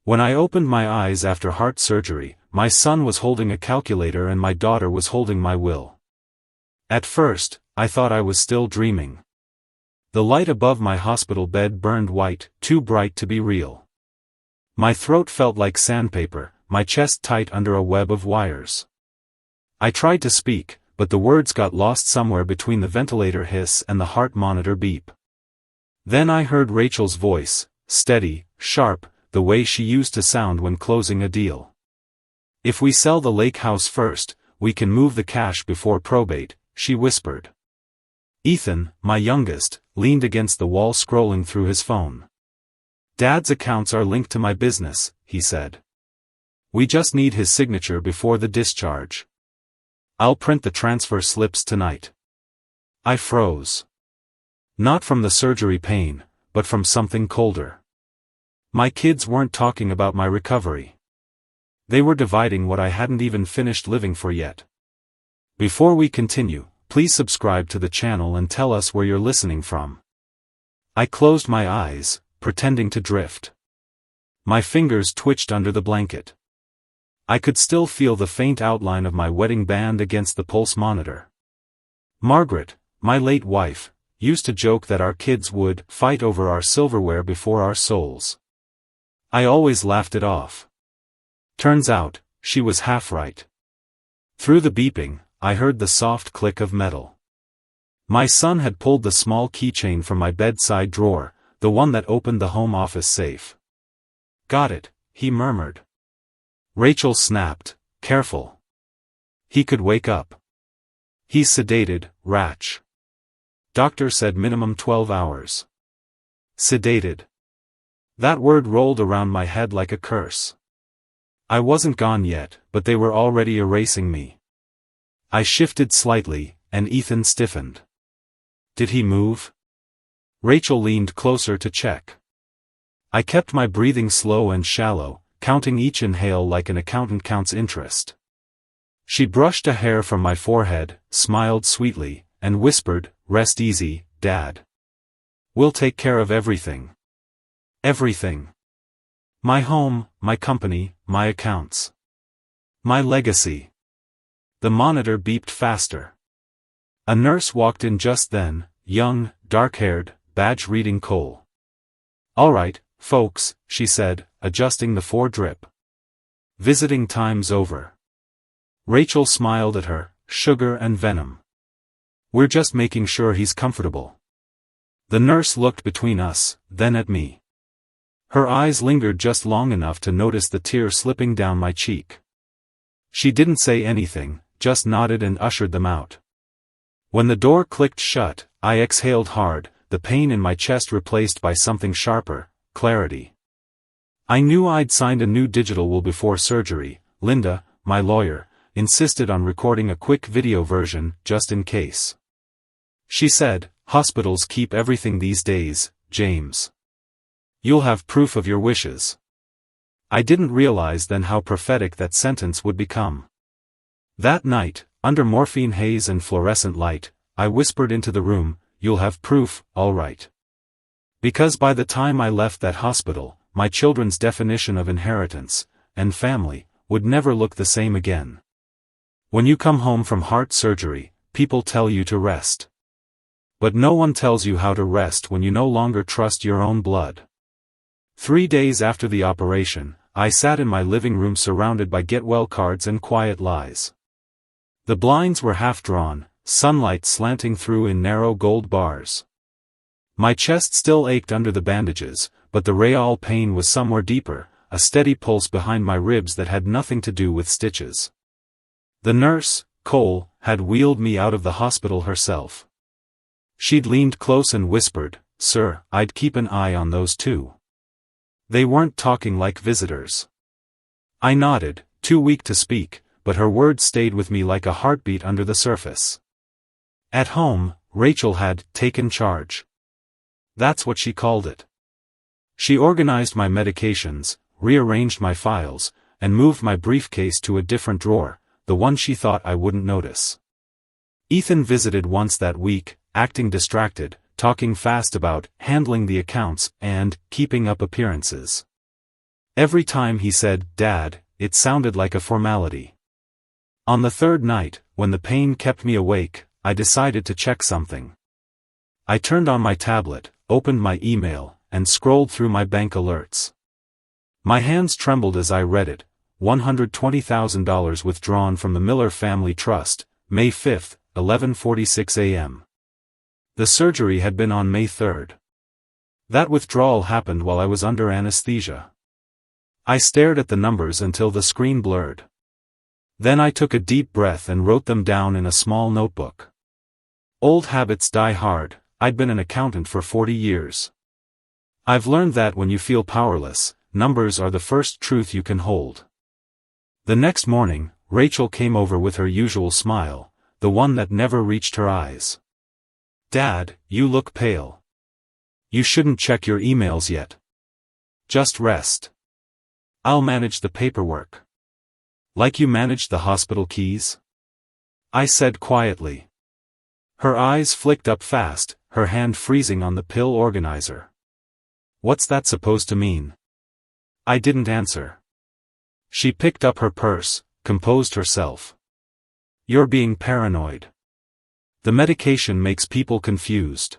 When I opened my eyes after heart surgery, my son was holding a calculator and my daughter was holding my will. At first, I thought I was still dreaming. The light above my hospital bed burned white, too bright to be real. My throat felt like sandpaper, my chest tight under a web of wires. I tried to speak, but the words got lost somewhere between the ventilator hiss and the heart monitor beep. Then I heard Rachel's voice, steady, sharp, the way she used to sound when closing a deal. "If we sell the lake house first, we can move the cash before probate," she whispered. Ethan, my youngest, leaned against the wall scrolling through his phone. "Dad's accounts are linked to my business," he said. "We just need his signature before the discharge. I'll print the transfer slips tonight." I froze. Not from the surgery pain, but from something colder. My kids weren't talking about my recovery. They were dividing what I hadn't even finished living for yet. Before we continue, please subscribe to the channel and tell us where you're listening from. I closed my eyes, pretending to drift. My fingers twitched under the blanket. I could still feel the faint outline of my wedding band against the pulse monitor. Margaret, my late wife, used to joke that our kids would fight over our silverware before our souls. I always laughed it off. Turns out, she was half right. Through the beeping, I heard the soft click of metal. My son had pulled the small keychain from my bedside drawer, the one that opened the home office safe. "Got it," he murmured. Rachel snapped, "Careful. He could wake up." "He's sedated, Ratch. Doctor said minimum 12 hours. Sedated. That word rolled around my head like a curse. I wasn't gone yet, but they were already erasing me. I shifted slightly, and Ethan stiffened. Did he move? Rachel leaned closer to check. I kept my breathing slow and shallow, counting each inhale like an accountant counts interest. She brushed a hair from my forehead, smiled sweetly, and whispered, "Rest easy, Dad. We'll take care of everything. Everything. My home, my company, my accounts. My legacy." The monitor beeped faster. A nurse walked in just then, young, dark-haired, badge-reading Cole. "All right, folks," she said, adjusting the 4-drip. "Visiting time's over." Rachel smiled at her, sugar and venom. "We're just making sure he's comfortable." The nurse looked between us, then at me. Her eyes lingered just long enough to notice the tear slipping down my cheek. She didn't say anything, just nodded and ushered them out. When the door clicked shut, I exhaled hard, the pain in my chest replaced by something sharper, clarity. I knew I'd signed a new digital will before surgery. Linda, my lawyer, insisted on recording a quick video version, just in case. She said, "Hospitals keep everything these days, James. You'll have proof of your wishes." I didn't realize then how prophetic that sentence would become. That night, under morphine haze and fluorescent light, I whispered into the room, "You'll have proof, all right." Because by the time I left that hospital, my children's definition of inheritance, and family, would never look the same again. When you come home from heart surgery, people tell you to rest. But no one tells you how to rest when you no longer trust your own blood. 3 days after the operation, I sat in my living room surrounded by get-well cards and quiet lies. The blinds were half-drawn, sunlight slanting through in narrow gold bars. My chest still ached under the bandages, but the real pain was somewhere deeper, a steady pulse behind my ribs that had nothing to do with stitches. The nurse, Cole, had wheeled me out of the hospital herself. She'd leaned close and whispered, "Sir, I'd keep an eye on those two. They weren't talking like visitors." I nodded, too weak to speak, but her words stayed with me like a heartbeat under the surface. At home, Rachel had taken charge. That's what she called it. She organized my medications, rearranged my files, and moved my briefcase to a different drawer, the one she thought I wouldn't notice. Ethan visited once that week, acting distracted, talking fast about handling the accounts and keeping up appearances. Every time he said, "Dad," it sounded like a formality. On the third night, when the pain kept me awake, I decided to check something. I turned on my tablet, opened my email, and scrolled through my bank alerts. My hands trembled as I read it. $120,000 withdrawn from the Miller Family Trust, May 5, 11:46 a.m. The surgery had been on May 3rd. That withdrawal happened while I was under anesthesia. I stared at the numbers until the screen blurred. Then I took a deep breath and wrote them down in a small notebook. Old habits die hard. I'd been an accountant for 40 years. I've learned that when you feel powerless, numbers are the first truth you can hold. The next morning, Rachel came over with her usual smile, the one that never reached her eyes. "Dad, you look pale. You shouldn't check your emails yet. Just rest. I'll manage the paperwork." "Like you managed the hospital keys?" I said quietly. Her eyes flicked up fast, her hand freezing on the pill organizer. "What's that supposed to mean?" I didn't answer. She picked up her purse, composed herself. "You're being paranoid. The medication makes people confused."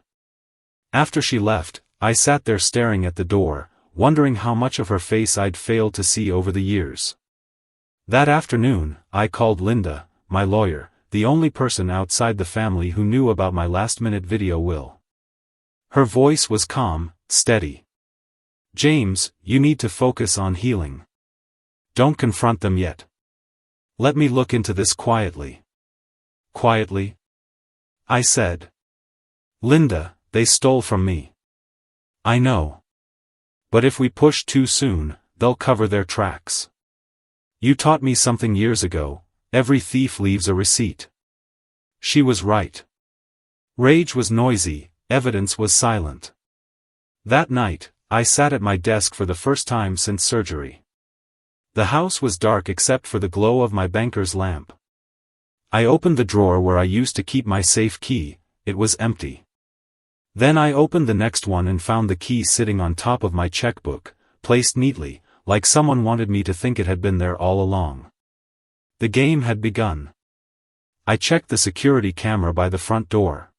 After she left, I sat there staring at the door, wondering how much of her face I'd failed to see over the years. That afternoon, I called Linda, my lawyer, the only person outside the family who knew about my last-minute video will. Her voice was calm, steady. "James, you need to focus on healing. Don't confront them yet. Let me look into this quietly." "Quietly?" I said. "Linda, they stole from me." "I know. But if we push too soon, they'll cover their tracks. You taught me something years ago, every thief leaves a receipt." She was right. Rage was noisy, evidence was silent. That night, I sat at my desk for the first time since surgery. The house was dark except for the glow of my banker's lamp. I opened the drawer where I used to keep my safe key. It was empty. Then I opened the next one and found the key sitting on top of my checkbook, placed neatly, like someone wanted me to think it had been there all along. The game had begun. I checked the security camera by the front door.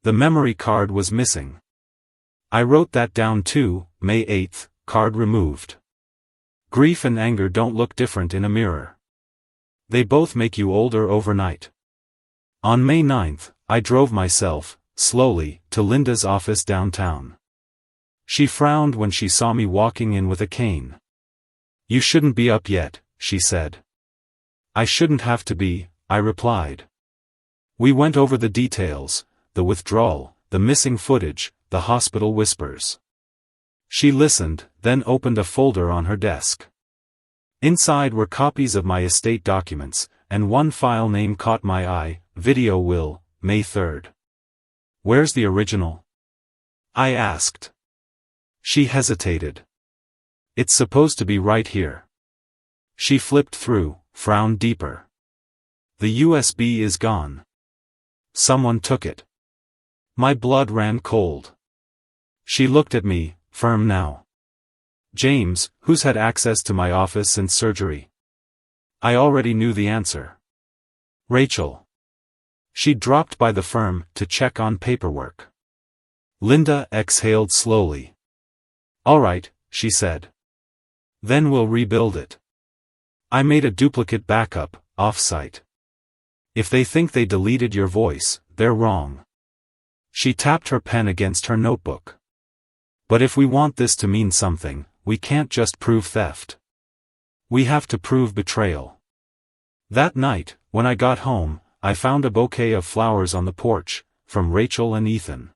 The memory card was missing. I wrote that down too, May 8th, card removed. Grief and anger don't look different in a mirror. They both make you older overnight. On May 9th, I drove myself, slowly, to Linda's office downtown. She frowned when she saw me walking in with a cane. "You shouldn't be up yet," she said. "I shouldn't have to be," I replied. We went over the details, the withdrawal, the missing footage, the hospital whispers. She listened, then opened a folder on her desk. Inside were copies of my estate documents, and one file name caught my eye, Video Will, May 3rd. "Where's the original?" I asked. She hesitated. "It's supposed to be right here." She flipped through, frowned deeper. "The USB is gone. Someone took it." My blood ran cold. She looked at me, firm now. "James, who's had access to my office since surgery?" I already knew the answer. "Rachel." She dropped by the firm to check on paperwork. Linda exhaled slowly. "All right," she said. "Then we'll rebuild it. I made a duplicate backup, off-site. If they think they deleted your voice, they're wrong." She tapped her pen against her notebook. "But if we want this to mean something, we can't just prove theft. We have to prove betrayal." That night, when I got home, I found a bouquet of flowers on the porch, from Rachel and Ethan.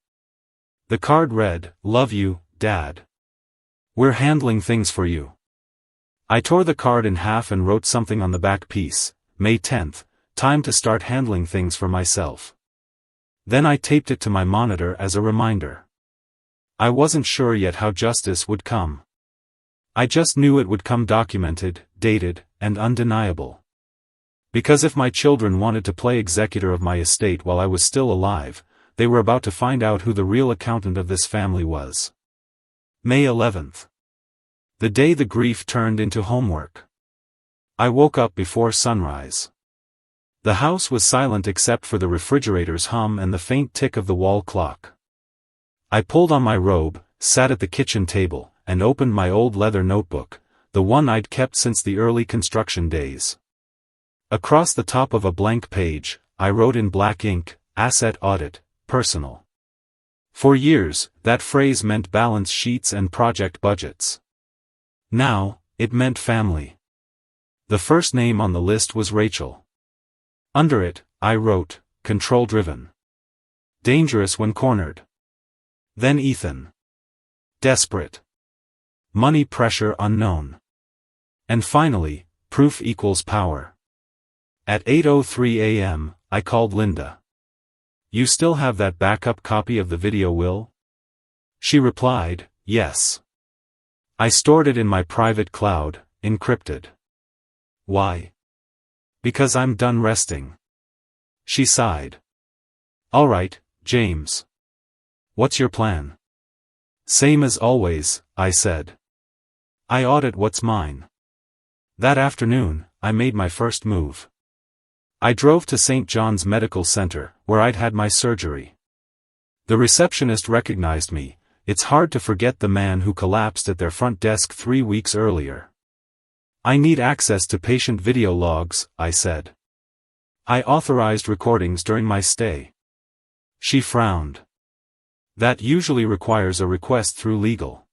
The card read, "Love you, Dad. We're handling things for you." I tore the card in half and wrote something on the back piece, May 10th, time to start handling things for myself. Then I taped it to my monitor as a reminder. I wasn't sure yet how justice would come. I just knew it would come documented, dated, and undeniable. Because if my children wanted to play executor of my estate while I was still alive, they were about to find out who the real accountant of this family was. May 11th. The day the grief turned into homework. I woke up before sunrise. The house was silent except for the refrigerator's hum and the faint tick of the wall clock. I pulled on my robe, sat at the kitchen table, and opened my old leather notebook, the one I'd kept since the early construction days. Across the top of a blank page, I wrote in black ink, Asset Audit, Personal. For years, that phrase meant balance sheets and project budgets. Now, it meant family. The first name on the list was Rachel. Under it, I wrote, Control-driven. Dangerous when cornered. Then Ethan. Desperate. Money pressure unknown. And finally, proof equals power. At 8:03 a.m., I called Linda. You still have that backup copy of the video, Will? She replied, yes. I stored it in my private cloud, encrypted. Why? Because I'm done resting. She sighed. All right, James. What's your plan? Same as always, I said. I audit what's mine. That afternoon, I made my first move. I drove to St. John's Medical Center, where I'd had my surgery. The receptionist recognized me. It's hard to forget the man who collapsed at their front desk 3 weeks earlier. I need access to patient video logs, I said. I authorized recordings during my stay. She frowned. That usually requires a request through legal.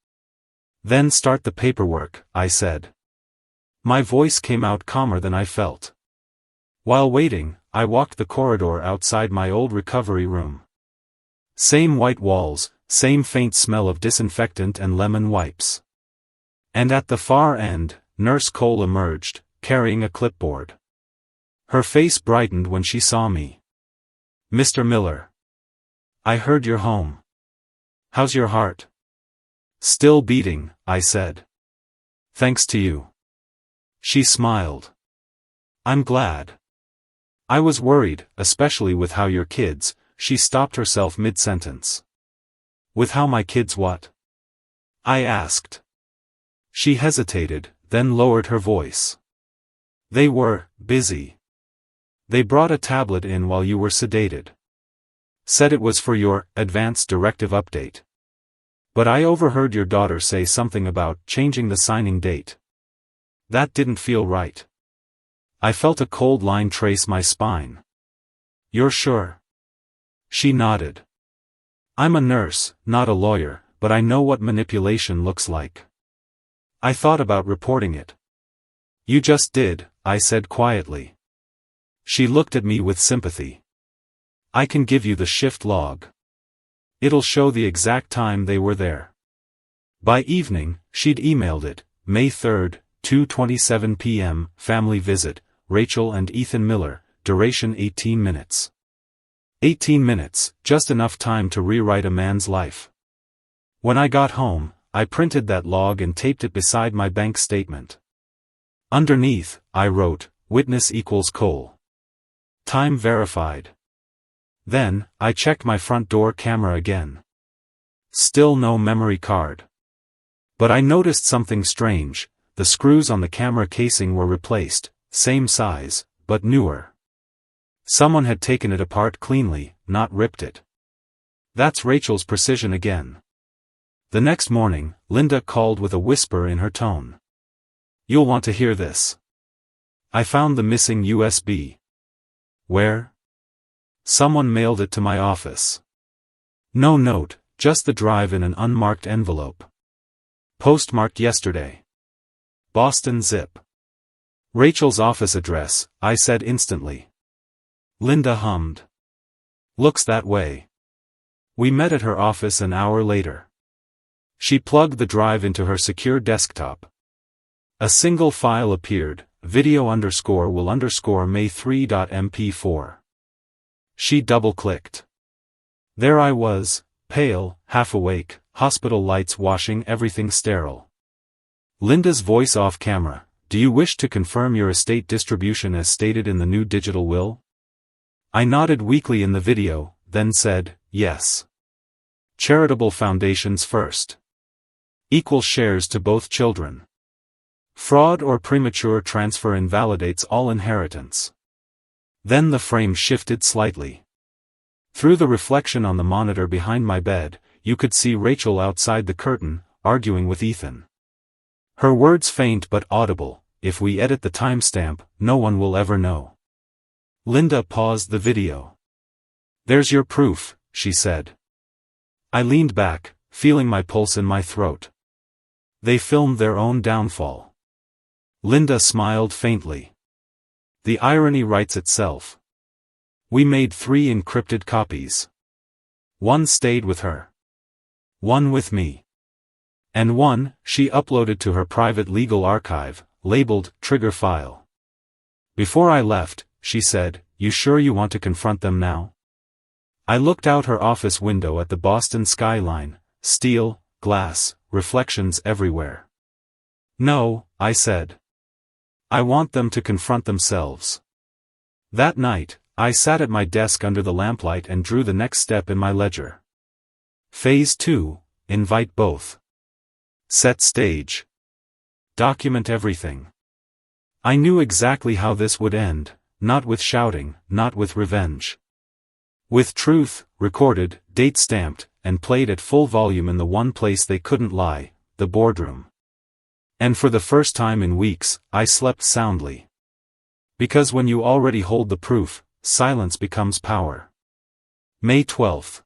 Then start the paperwork, I said. My voice came out calmer than I felt. While waiting, I walked the corridor outside my old recovery room. Same white walls, same faint smell of disinfectant and lemon wipes. And at the far end, Nurse Cole emerged, carrying a clipboard. Her face brightened when she saw me. Mr. Miller. I heard you're home. How's your heart? Still beating, I said. Thanks to you. She smiled. I'm glad. I was worried, especially with how your kids, she stopped herself mid-sentence. With how my kids what? I asked. She hesitated, then lowered her voice. They were busy. They brought a tablet in while you were sedated. Said it was for your advance directive update. But I overheard your daughter say something about changing the signing date. That didn't feel right. I felt a cold line trace my spine. You're sure? She nodded. I'm a nurse, not a lawyer, but I know what manipulation looks like. I thought about reporting it. You just did, I said quietly. She looked at me with sympathy. I can give you the shift log. It'll show the exact time they were there. By evening, she'd emailed it, May 3rd, 2:27 p.m., family visit, Rachel and Ethan Miller, duration 18 minutes. 18 minutes, just enough time to rewrite a man's life. When I got home, I printed that log and taped it beside my bank statement. Underneath, I wrote, Witness equals Cole. Time verified. Then, I checked my front door camera again. Still no memory card. But I noticed something strange. The screws on the camera casing were replaced, same size, but newer. Someone had taken it apart cleanly, not ripped it. That's Rachel's precision again. The next morning, Linda called with a whisper in her tone. You'll want to hear this. I found the missing USB. Where? Someone mailed it to my office. No note, just the drive in an unmarked envelope. Postmarked yesterday. Boston zip. Rachel's office address, I said instantly. Linda hummed. Looks that way. We met at her office an hour later. She plugged the drive into her secure desktop. A single file appeared, video_will_May3.mp4. She double-clicked. There I was, pale, half awake, hospital lights washing everything sterile. Linda's voice off camera, do you wish to confirm your estate distribution as stated in the new digital will? I nodded weakly in the video, then said, yes. Charitable foundations first. Equal shares to both children. Fraud or premature transfer invalidates all inheritance. Then the frame shifted slightly. Through the reflection on the monitor behind my bed, you could see Rachel outside the curtain, arguing with Ethan. Her words faint but audible, "If we edit the timestamp, no one will ever know." Linda paused the video. "There's your proof," she said. I leaned back, feeling my pulse in my throat. They filmed their own downfall. Linda smiled faintly. The irony writes itself. We made 3 encrypted copies. One stayed with her. One with me. And one, she uploaded to her private legal archive, labeled Trigger File. Before I left, she said, "You sure you want to confront them now?" I looked out her office window at the Boston skyline, steel, glass, reflections everywhere. "No," I said. "I want them to confront themselves." That night, I sat at my desk under the lamplight and drew the next step in my ledger. Phase 2, invite both. Set stage. Document everything. I knew exactly how this would end, not with shouting, not with revenge. With truth, recorded, date stamped, and played at full volume in the one place they couldn't lie, the boardroom. And for the first time in weeks, I slept soundly. Because when you already hold the proof, silence becomes power. May 12th.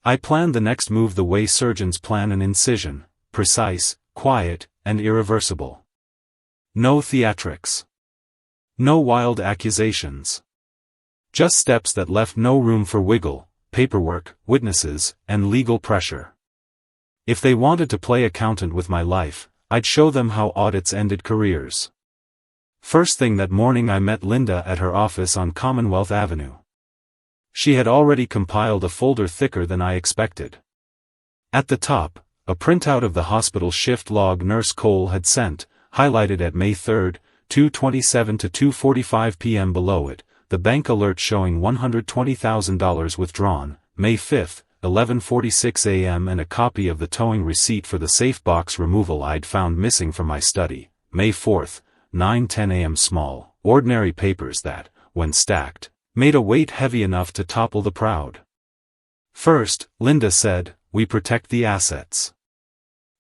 I planned the next move the way surgeons plan an incision, precise, quiet, and irreversible. No theatrics. No wild accusations. Just steps that left no room for wiggle, paperwork, witnesses, and legal pressure. If they wanted to play accountant with my life, I'd show them how audits ended careers. First thing that morning I met Linda at her office on Commonwealth Avenue. She had already compiled a folder thicker than I expected. At the top, a printout of the hospital shift log Nurse Cole had sent, highlighted at May 3, 2:27 to 2:45 p.m. below it, the bank alert showing $120,000 withdrawn, May 5, 11:46 a.m. and a copy of the towing receipt for the safe box removal I'd found missing from my study, May 4, 9:10 a.m. Small, ordinary papers that, when stacked, made a weight heavy enough to topple the proud. First, Linda said, "We protect the assets."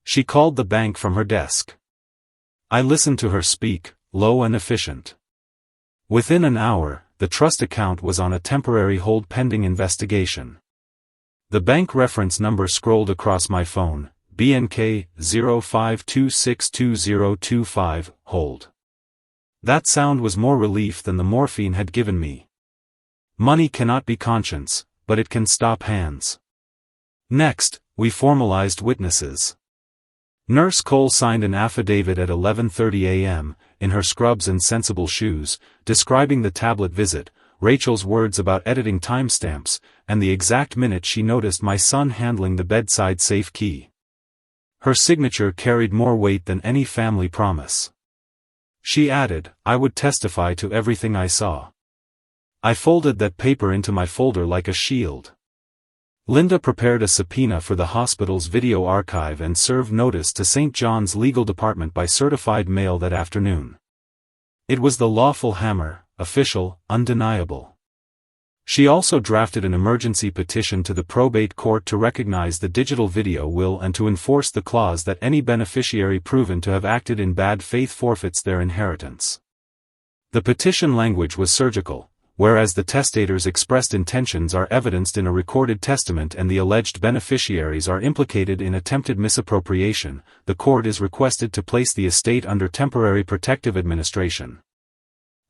She called the bank from her desk. I listened to her speak, low and efficient. Within an hour, the trust account was on a temporary hold pending investigation. The bank reference number scrolled across my phone, BNK 05262025, hold. That sound was more relief than the morphine had given me. Money cannot be conscience, but it can stop hands. Next, we formalized witnesses. Nurse Cole signed an affidavit at 11:30 a.m., in her scrubs and sensible shoes, describing the tablet visit, Rachel's words about editing timestamps, and the exact minute she noticed my son handling the bedside safe key. Her signature carried more weight than any family promise. She added, "I would testify to everything I saw." I folded that paper into my folder like a shield. Linda prepared a subpoena for the hospital's video archive and served notice to St. John's legal department by certified mail that afternoon. It was the lawful hammer, official, undeniable. She also drafted an emergency petition to the probate court to recognize the digital video will and to enforce the clause that any beneficiary proven to have acted in bad faith forfeits their inheritance. The petition language was surgical. Whereas the testator's expressed intentions are evidenced in a recorded testament and the alleged beneficiaries are implicated in attempted misappropriation, the court is requested to place the estate under temporary protective administration.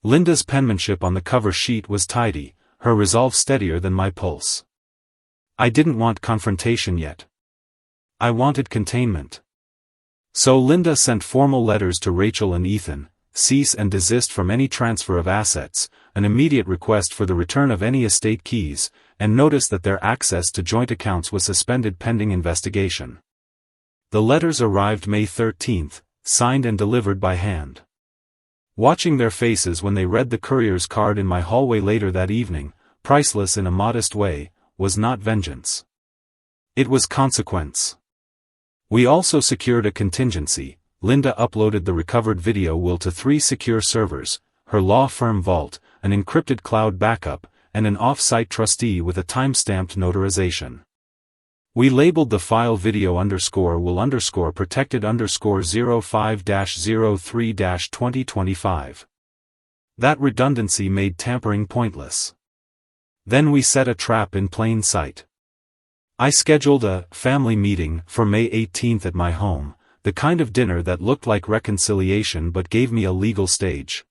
Linda's penmanship on the cover sheet was tidy, her resolve steadier than my pulse. I didn't want confrontation yet. I wanted containment. So Linda sent formal letters to Rachel and Ethan, cease and desist from any transfer of assets, an immediate request for the return of any estate keys, and notice that their access to joint accounts was suspended pending investigation. The letters arrived May 13, signed and delivered by hand. Watching their faces when they read the courier's card in my hallway later that evening, priceless in a modest way, was not vengeance. It was consequence. We also secured a contingency. Linda uploaded the recovered video will to 3 secure servers, her law firm vault, an encrypted cloud backup, and an off-site trustee with a time-stamped notarization. We labeled the file video_will_protected_05-03-2025. That redundancy made tampering pointless. Then we set a trap in plain sight. I scheduled a family meeting for May 18th at my home, the kind of dinner that looked like reconciliation but gave me a legal stage.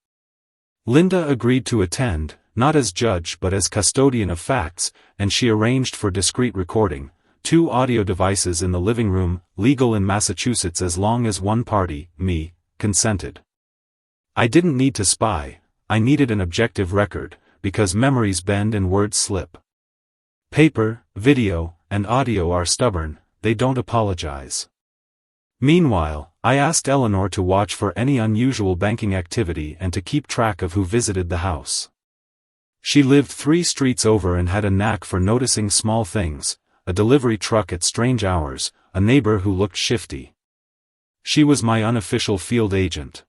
Linda agreed to attend, not as judge but as custodian of facts, and she arranged for discreet recording, 2 audio devices in the living room, legal in Massachusetts as long as one party, me, consented. I didn't need to spy, I needed an objective record, because memories bend and words slip. Paper, video, and audio are stubborn, they don't apologize. Meanwhile, I asked Eleanor to watch for any unusual banking activity and to keep track of who visited the house. She lived 3 streets over and had a knack for noticing small things, a delivery truck at strange hours, a neighbor who looked shifty. She was my unofficial field agent.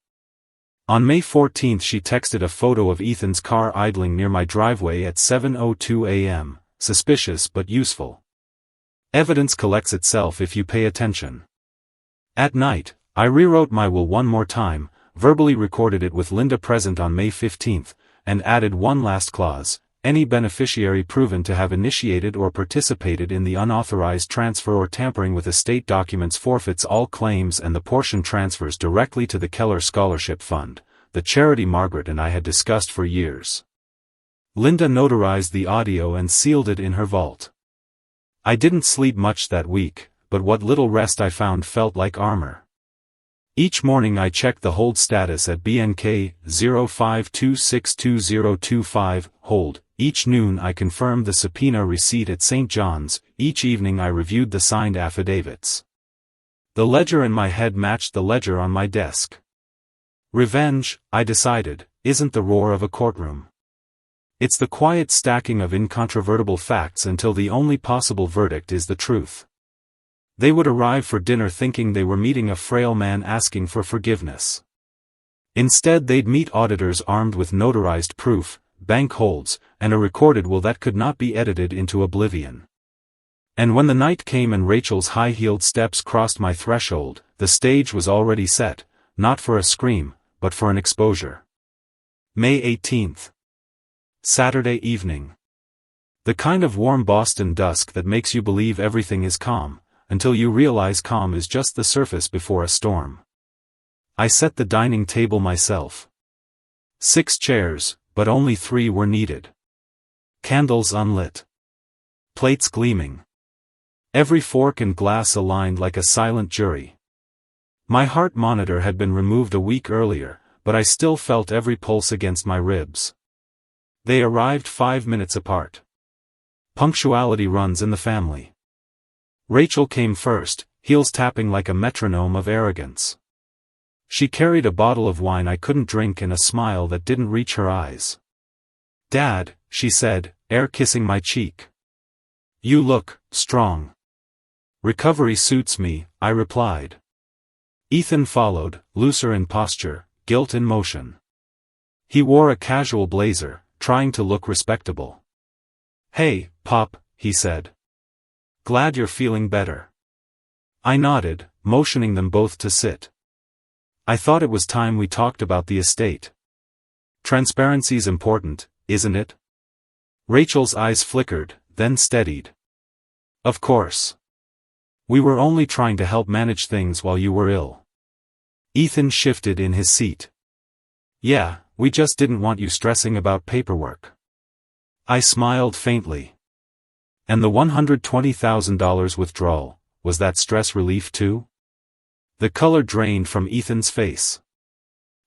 On May 14th she texted a photo of Ethan's car idling near my driveway at 7:02 a.m., suspicious but useful. Evidence collects itself if you pay attention. At night, I rewrote my will one more time, verbally recorded it with Linda present on May 15th, and added one last clause: any beneficiary proven to have initiated or participated in the unauthorized transfer or tampering with estate documents forfeits all claims and the portion transfers directly to the Keller Scholarship Fund, the charity Margaret and I had discussed for years. Linda notarized the audio and sealed it in her vault. I didn't sleep much that week, but what little rest I found felt like armor. Each morning I checked the hold status at BNK 05262025, hold. Each noon I confirmed the subpoena receipt at St. John's, each evening I reviewed the signed affidavits. The ledger in my head matched the ledger on my desk. Revenge, I decided, isn't the roar of a courtroom. It's the quiet stacking of incontrovertible facts until the only possible verdict is the truth. They would arrive for dinner thinking they were meeting a frail man asking for forgiveness. Instead they'd meet auditors armed with notarized proof, bank holds, and a recorded will that could not be edited into oblivion. And when the night came and Rachel's high-heeled steps crossed my threshold, the stage was already set, not for a scream, but for an exposure. May 18th. Saturday evening. The kind of warm Boston dusk that makes you believe everything is calm, until you realize calm is just the surface before a storm. I set the dining table myself. 6 chairs, but only 3 were needed. Candles unlit. Plates gleaming. Every fork and glass aligned like a silent jury. My heart monitor had been removed a week earlier, but I still felt every pulse against my ribs. They arrived 5 minutes apart. Punctuality runs in the family. Rachel came first, heels tapping like a metronome of arrogance. She carried a bottle of wine I couldn't drink and a smile that didn't reach her eyes. "Dad," she said, air-kissing my cheek. "You look strong." "Recovery suits me," I replied. Ethan followed, looser in posture, guilt in motion. He wore a casual blazer, trying to look respectable. "Hey, Pop," he said. "Glad you're feeling better." I nodded, motioning them both to sit. I thought it was time we talked about the estate. Transparency's important, isn't it? Rachel's eyes flickered, then steadied. Of course. We were only trying to help manage things while you were ill. Ethan shifted in his seat. Yeah, we just didn't want you stressing about paperwork. I smiled faintly. And the $120,000 withdrawal, was that stress relief too? The color drained from Ethan's face.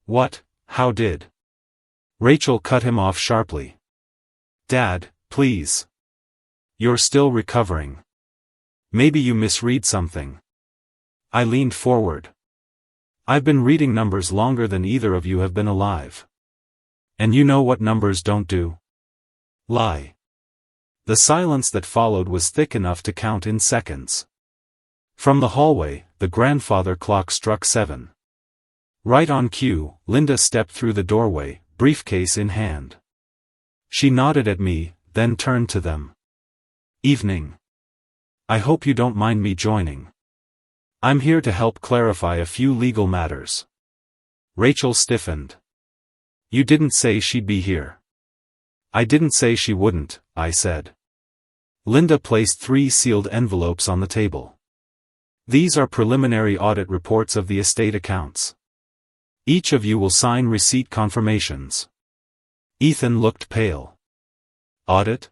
What? How did? Rachel cut him off sharply. Dad, please. You're still recovering. Maybe you misread something. I leaned forward. I've been reading numbers longer than either of you have been alive. And you know what numbers don't do? Lie. The silence that followed was thick enough to count in seconds. From the hallway, the grandfather clock struck 7. Right on cue, Linda stepped through the doorway, briefcase in hand. She nodded at me, then turned to them. "Evening. I hope you don't mind me joining. I'm here to help clarify a few legal matters." Rachel stiffened. "You didn't say she'd be here." "I didn't say she wouldn't," I said. Linda placed 3 sealed envelopes on the table. "These are preliminary audit reports of the estate accounts. Each of you will sign receipt confirmations." Ethan looked pale. "Audit?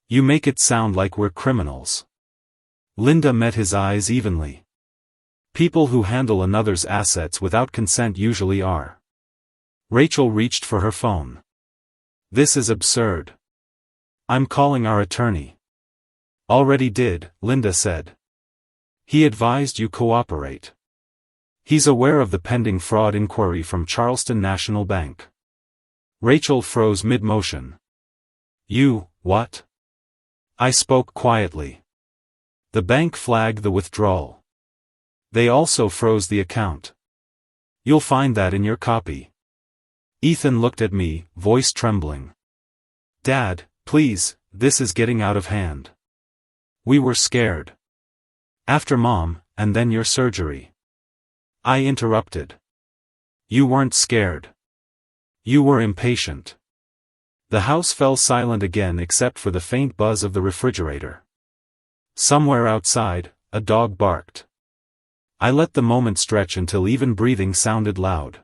You make it sound like we're criminals." Linda met his eyes evenly. "People who handle another's assets without consent usually are." Rachel reached for her phone. "This is absurd. I'm calling our attorney." "Already did," Linda said. "He advised you cooperate. He's aware of the pending fraud inquiry from Charleston National Bank." Rachel froze mid-motion. "You, what?" I spoke quietly. "The bank flagged the withdrawal. They also froze the account. You'll find that in your copy." Ethan looked at me, voice trembling. "Dad, please, this is getting out of hand. We were scared. After Mom, and then your surgery." I interrupted. "You weren't scared. You were impatient." The house fell silent again except for the faint buzz of the refrigerator. Somewhere outside, a dog barked. I let the moment stretch until even breathing sounded loud.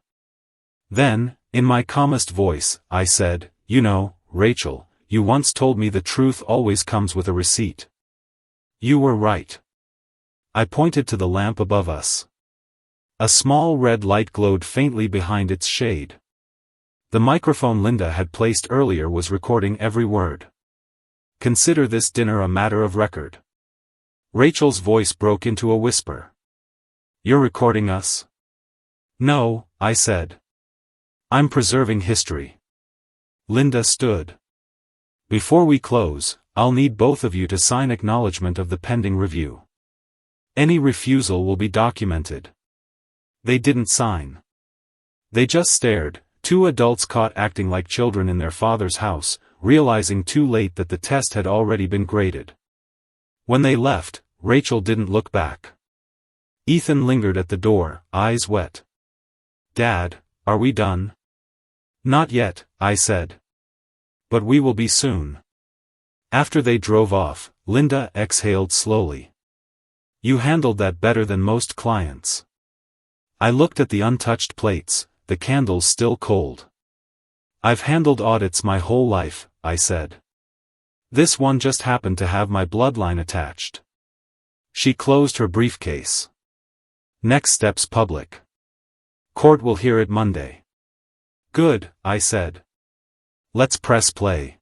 Then, in my calmest voice, I said, "You know, Rachel, you once told me the truth always comes with a receipt. You were right." I pointed to the lamp above us. A small red light glowed faintly behind its shade. The microphone Linda had placed earlier was recording every word. "Consider this dinner a matter of record." Rachel's voice broke into a whisper. "You're recording us?" "No," I said. "I'm preserving history." Linda stood. "Before we close, I'll need both of you to sign acknowledgement of the pending review. Any refusal will be documented." They didn't sign. They just stared, 2 adults caught acting like children in their father's house, realizing too late that the test had already been graded. When they left, Rachel didn't look back. Ethan lingered at the door, eyes wet. "Dad, are we done?" "Not yet," I said. "But we will be soon." After they drove off, Linda exhaled slowly. "You handled that better than most clients." I looked at the untouched plates, the candles still cold. "I've handled audits my whole life," I said. "This one just happened to have my bloodline attached." She closed her briefcase. "Next step's public. Court will hear it Monday." "Good," I said. "Let's press play."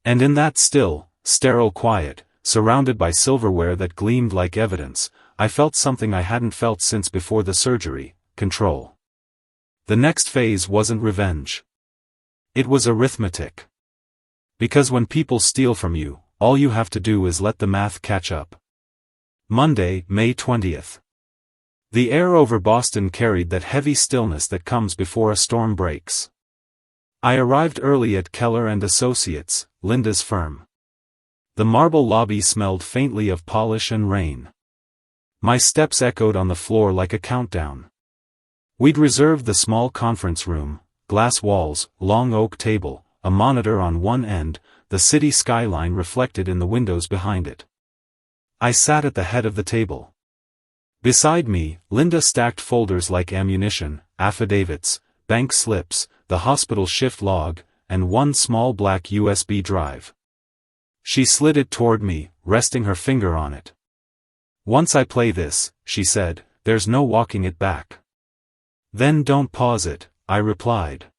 And in that still, sterile quiet, surrounded by silverware that gleamed like evidence, I felt something I hadn't felt since before the surgery: control. The next phase wasn't revenge. It was arithmetic. Because when people steal from you, all you have to do is let the math catch up. Monday, May 20th. The air over Boston carried that heavy stillness that comes before a storm breaks. I arrived early at Keller and Associates, Linda's firm. The marble lobby smelled faintly of polish and rain. My steps echoed on the floor like a countdown. We'd reserved the small conference room, glass walls, long oak table, a monitor on one end, the city skyline reflected in the windows behind it. I sat at the head of the table. Beside me, Linda stacked folders like ammunition, affidavits, bank slips, the hospital shift log, and one small black USB drive. She slid it toward me, resting her finger on it. "Once I play this," she said, "there's no walking it back." "Then don't pause it," I replied.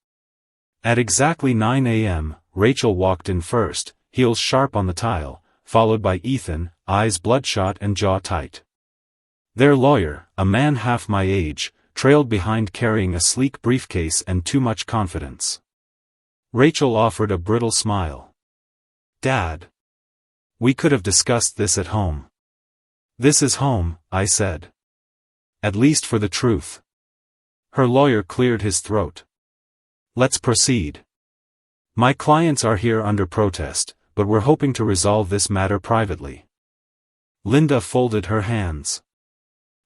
At exactly 9 a.m., Rachel walked in first, heels sharp on the tile, followed by Ethan, eyes bloodshot and jaw tight. Their lawyer, a man half my age, trailed behind carrying a sleek briefcase and too much confidence. Rachel offered a brittle smile. "Dad. We could have discussed this at home." This is home, I said. At least for the truth. Her lawyer cleared his throat. Let's proceed. My clients are here under protest, but we're hoping to resolve this matter privately. Linda folded her hands.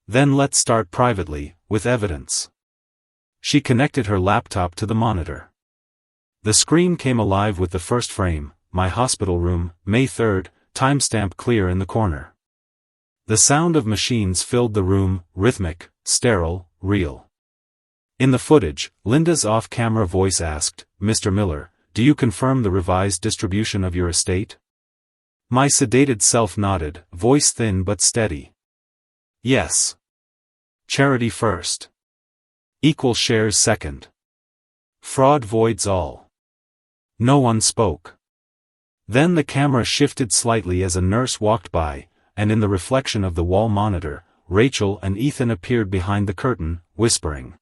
Then let's start privately, with evidence. She connected her laptop to the monitor. The screen came alive with the first frame, my hospital room, May 3rd, timestamp clear in the corner. The sound of machines filled the room, rhythmic, sterile, real. In the footage, Linda's off-camera voice asked, "Mr. Miller, do you confirm the revised distribution of your estate?" My sedated self nodded, voice thin but steady. Yes. Charity first. Equal shares second. Fraud voids all. No one spoke. Then the camera shifted slightly as a nurse walked by, and in the reflection of the wall monitor, Rachel and Ethan appeared behind the curtain, whispering.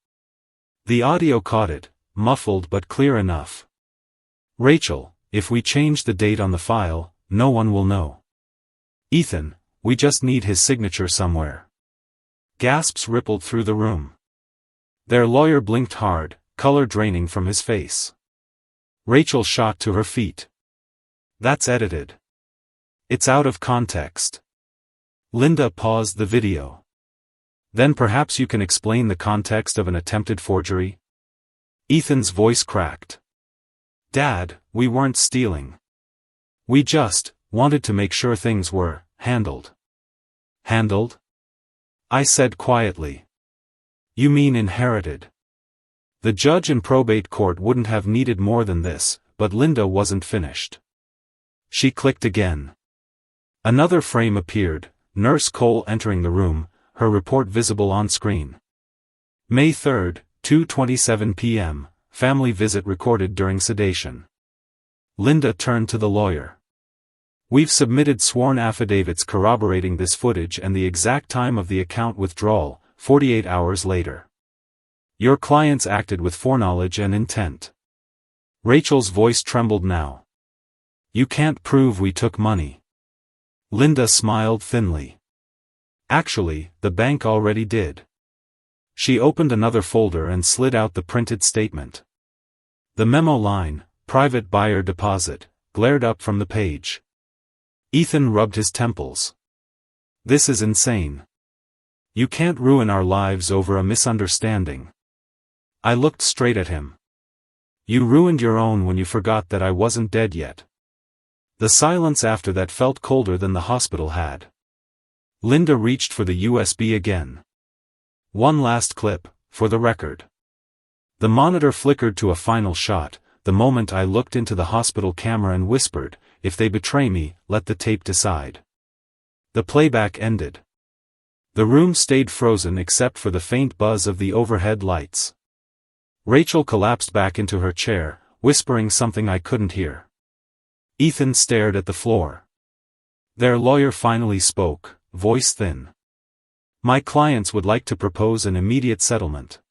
The audio caught it, muffled but clear enough. Rachel, if we change the date on the file, no one will know. Ethan, we just need his signature somewhere. Gasps rippled through the room. Their lawyer blinked hard, color draining from his face. Rachel shot to her feet. That's edited. It's out of context. Linda paused the video. Then perhaps you can explain the context of an attempted forgery? Ethan's voice cracked. Dad, we weren't stealing. We just wanted to make sure things were handled. Handled? I said quietly. You mean inherited? The judge in probate court wouldn't have needed more than this, but Linda wasn't finished. She clicked again. Another frame appeared, Nurse Cole entering the room, her report visible on screen. May 3rd, 2:27 p.m., family visit recorded during sedation. Linda turned to the lawyer. We've submitted sworn affidavits corroborating this footage and the exact time of the account withdrawal, 48 hours later. Your clients acted with foreknowledge and intent. Rachel's voice trembled now. You can't prove we took money. Linda smiled thinly. Actually, the bank already did. She opened another folder and slid out the printed statement. The memo line, "Private buyer deposit," glared up from the page. Ethan rubbed his temples. This is insane. You can't ruin our lives over a misunderstanding. I looked straight at him. You ruined your own when you forgot that I wasn't dead yet. The silence after that felt colder than the hospital had. Linda reached for the USB again. One last clip, for the record. The monitor flickered to a final shot, the moment I looked into the hospital camera and whispered, "If they betray me, let the tape decide." The playback ended. The room stayed frozen except for the faint buzz of the overhead lights. Rachel collapsed back into her chair, whispering something I couldn't hear. Ethan stared at the floor. Their lawyer finally spoke, voice thin. My clients would like to propose an immediate settlement.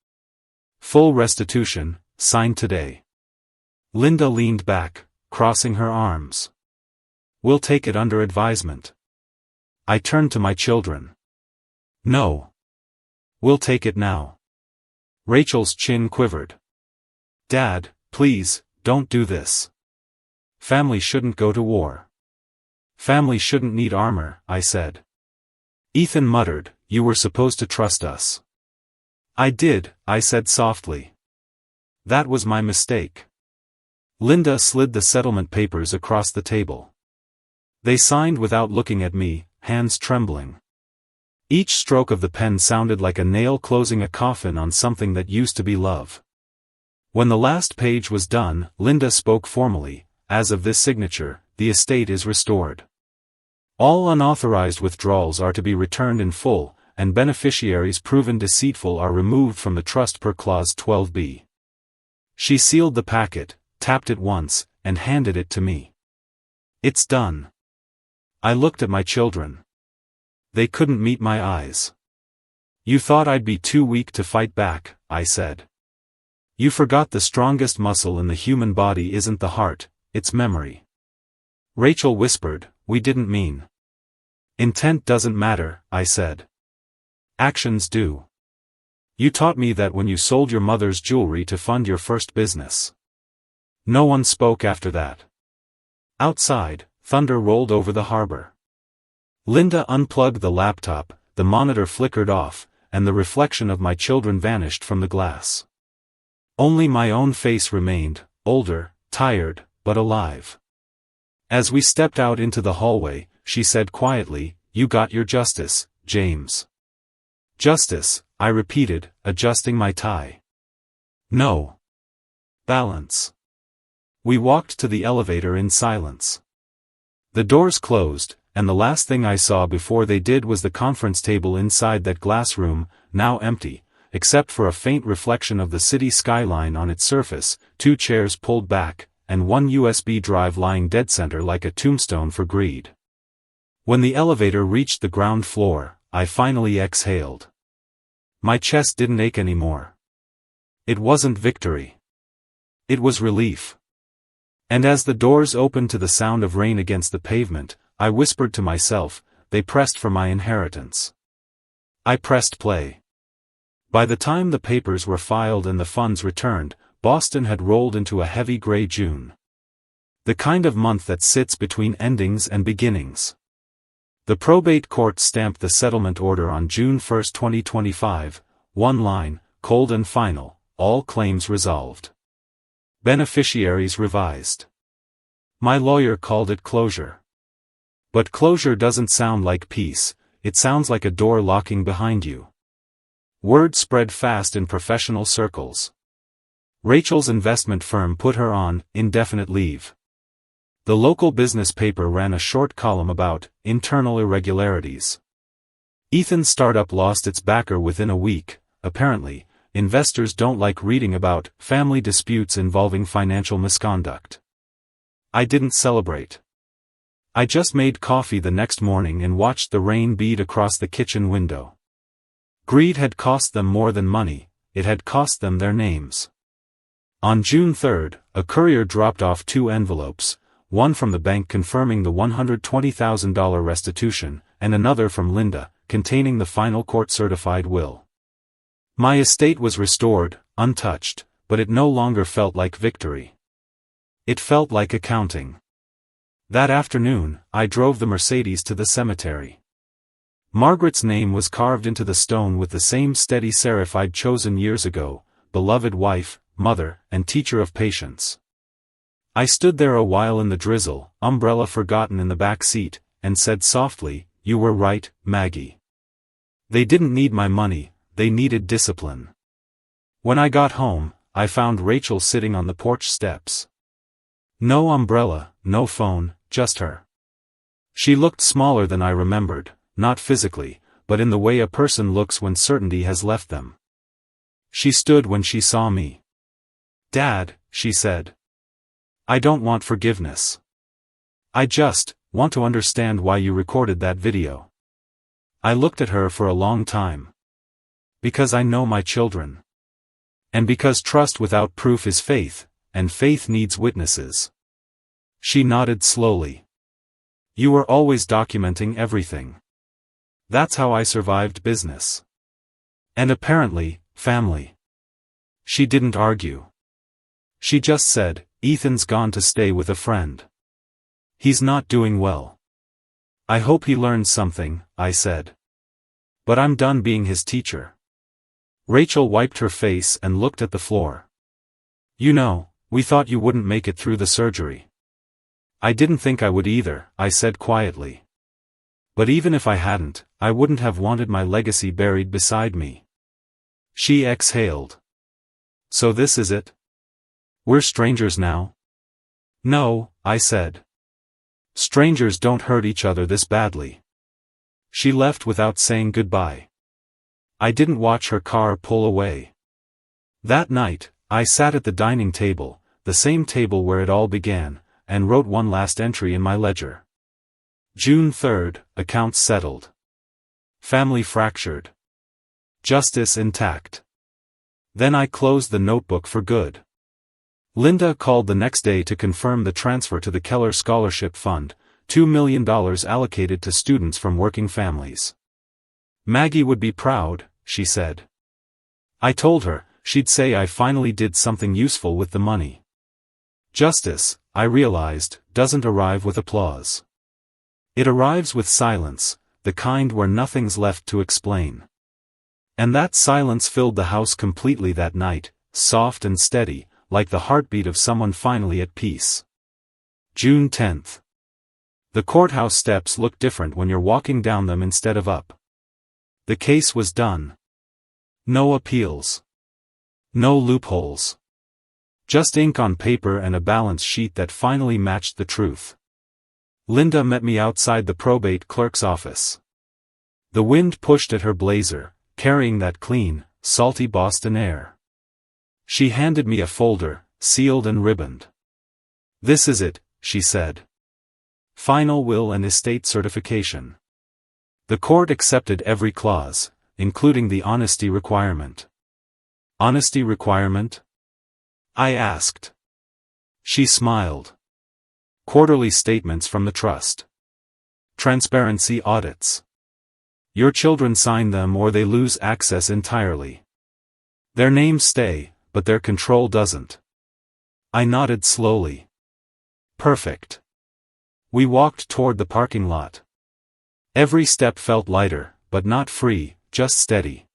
Full restitution, signed today. Linda leaned back, crossing her arms. We'll take it under advisement. I turned to my children. No. We'll take it now. Rachel's chin quivered. Dad, please, don't do this. Family shouldn't go to war. Family shouldn't need armor, I said. Ethan muttered, you were supposed to trust us. I did, I said softly. That was my mistake. Linda slid the settlement papers across the table. They signed without looking at me, hands trembling. Each stroke of the pen sounded like a nail closing a coffin on something that used to be love. When the last page was done, Linda spoke formally, as of this signature, the estate is restored. All unauthorized withdrawals are to be returned in full, and beneficiaries proven deceitful are removed from the trust per Clause 12b. She sealed the packet, tapped it once, and handed it to me. It's done. I looked at my children. They couldn't meet my eyes. You thought I'd be too weak to fight back, I said. You forgot the strongest muscle in the human body isn't the heart, it's memory. Rachel whispered, we didn't mean. Intent doesn't matter, I said. Actions do. You taught me that when you sold your mother's jewelry to fund your first business. No one spoke after that. Outside, thunder rolled over the harbor. Linda unplugged the laptop, the monitor flickered off, and the reflection of my children vanished from the glass. Only my own face remained, older, tired, but alive. As we stepped out into the hallway, she said quietly, "You got your justice, James." Justice, I repeated, adjusting my tie. No. Balance. We walked to the elevator in silence. The doors closed, and the last thing I saw before they did was the conference table inside that glass room, now empty, except for a faint reflection of the city skyline on its surface, 2 chairs pulled back, and 1 USB drive lying dead center like a tombstone for greed. When the elevator reached the ground floor, I finally exhaled. My chest didn't ache anymore. It wasn't victory. It was relief. And as the doors opened to the sound of rain against the pavement, I whispered to myself, they pressed for my inheritance. I pressed play. By the time the papers were filed and the funds returned, Boston had rolled into a heavy gray June. The kind of month that sits between endings and beginnings. The probate court stamped the settlement order on June 1, 2025, one line, cold and final, all claims resolved. Beneficiaries revised. My lawyer called it closure. But closure doesn't sound like peace, it sounds like a door locking behind you. Word spread fast in professional circles. Rachel's investment firm put her on indefinite leave. The local business paper ran a short column about internal irregularities. Ethan's startup lost its backer within a week. Apparently, investors don't like reading about family disputes involving financial misconduct. I didn't celebrate. I just made coffee the next morning and watched the rain bead across the kitchen window. Greed had cost them more than money, it had cost them their names. On June 3, a courier dropped off 2 envelopes, one from the bank confirming the $120,000 restitution, and another from Linda, containing the final court-certified will. My estate was restored, untouched, but it no longer felt like victory. It felt like accounting. That afternoon, I drove the Mercedes to the cemetery. Margaret's name was carved into the stone with the same steady serif I'd chosen years ago, beloved wife, mother, and teacher of patience. I stood there a while in the drizzle, umbrella forgotten in the back seat, and said softly, "You were right, Maggie. They didn't need my money, they needed discipline." When I got home, I found Rachel sitting on the porch steps. No umbrella, no phone, just her. She looked smaller than I remembered, not physically, but in the way a person looks when certainty has left them. She stood when she saw me. "Dad," she said. "I don't want forgiveness. I just want to understand why you recorded that video." I looked at her for a long time. Because I know my children. And because trust without proof is faith, and faith needs witnesses. She nodded slowly. "You were always documenting everything. That's how I survived business. And apparently, family." She didn't argue. She just said, "Ethan's gone to stay with a friend. He's not doing well. I hope he learns something," I said. "But I'm done being his teacher." Rachel wiped her face and looked at the floor. "You know, we thought you wouldn't make it through the surgery." "I didn't think I would either," I said quietly. "But even if I hadn't, I wouldn't have wanted my legacy buried beside me." She exhaled. "So this is it? We're strangers now?" "No," I said. "Strangers don't hurt each other this badly." She left without saying goodbye. I didn't watch her car pull away. That night, I sat at the dining table, the same table where it all began, and wrote one last entry in my ledger. June 3, accounts settled. Family fractured. Justice intact. Then I closed the notebook for good. Linda called the next day to confirm the transfer to the Keller Scholarship Fund, $2 million allocated to students from working families. Maggie would be proud, she said. I told her, she'd say I finally did something useful with the money. Justice, I realized, doesn't arrive with applause. It arrives with silence, the kind where nothing's left to explain. And that silence filled the house completely that night, soft and steady, like the heartbeat of someone finally at peace. June 10th. The courthouse steps look different when you're walking down them instead of up. The case was done. No appeals. No loopholes. Just ink on paper and a balance sheet that finally matched the truth. Linda met me outside the probate clerk's office. The wind pushed at her blazer, carrying that clean, salty Boston air. She handed me a folder, sealed and ribboned. This is it, she said. Final will and estate certification. The court accepted every clause, including the honesty requirement. Honesty requirement? I asked. She smiled. Quarterly statements from the trust. Transparency audits. Your children sign them or they lose access entirely. Their names stay, but their control doesn't. I nodded slowly. Perfect. We walked toward the parking lot. Every step felt lighter, but not free, just steady.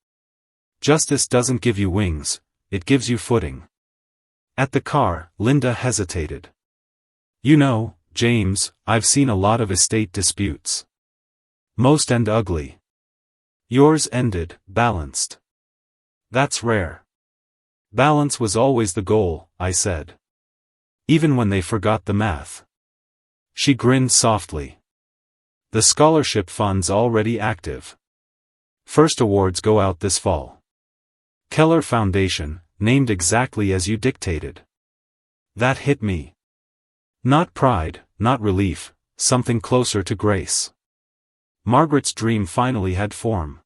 Justice doesn't give you wings, it gives you footing. At the car, Linda hesitated. You know, James, I've seen a lot of estate disputes. Most end ugly. Yours ended, balanced. That's rare. Balance was always the goal, I said. Even when they forgot the math. She grinned softly. The scholarship fund's already active. First awards go out this fall. Keller Foundation, named exactly as you dictated. That hit me. Not pride, not relief, something closer to grace. Margaret's dream finally had form.